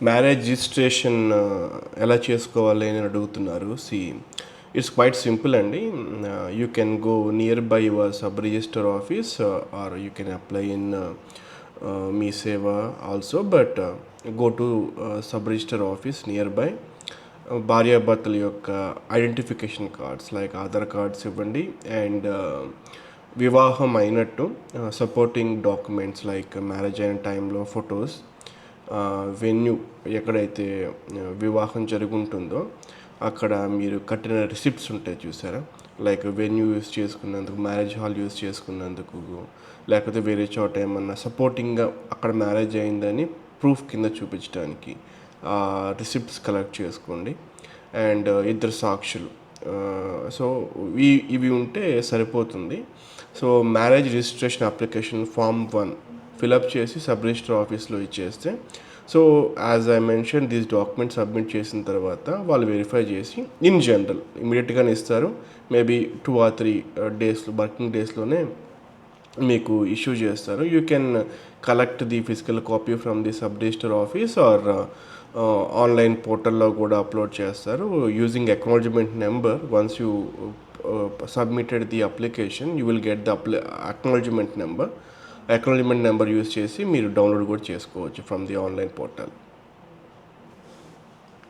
Marriage registration ఎలా చేసుకోవాలి అని అడుగుతున్నారు. ఇట్స్ క్వైట్ సింపుల్ అండి. You can go near by your sub register office or you can apply in Mee Seva also, but go to sub register office near by. భార్యాభర్తల యొక్క identification cards like Aadhaar cards ఇవ్వండి, and వివాహం అయినట్టు supporting documents like marriage అయిన టైంలో photos, venue ఎక్కడైతే వివాహం జరుగుంటుందో అక్కడ మీరు కట్టిన రిసిప్ట్స్ ఉంటాయి చూసారా, లైక్ వెన్యూ యూస్ చేసుకున్నందుకు, మ్యారేజ్ హాల్ యూస్ చేసుకున్నందుకు, లేకపోతే వేరే చోట ఏమన్నా సపోర్టింగ్గా అక్కడ మ్యారేజ్ అయిందని ప్రూఫ్ కింద చూపించడానికి రిసిప్ట్స్ కలెక్ట్ చేసుకోండి. అండ్ ఇద్దరు సాక్షులు, సో ఇవి ఉంటే సరిపోతుంది. So marriage registration application form 1 fill up చేసి సబ్ రిజిస్టర్ ఆఫీస్లో ఇచ్చేస్తే, so as I mention these documents submit చేసిన తర్వాత వాళ్ళు వెరిఫై చేసి ఇన్ జనరల్ ఇమీడియట్గానే ఇస్తారు. మేబీ 2 or 3 డేస్లో, వర్కింగ్ డేస్లోనే మీకు ఇష్యూ చేస్తారు. You can collect the physical copy from the sub register office or online పోర్టల్లో కూడా అప్లోడ్ చేస్తారు using acknowledgement number. Once you submitted the application you will get the acknowledgement number use చేసి మీరు download కూడా చేసుకోవచ్చు from the online portal.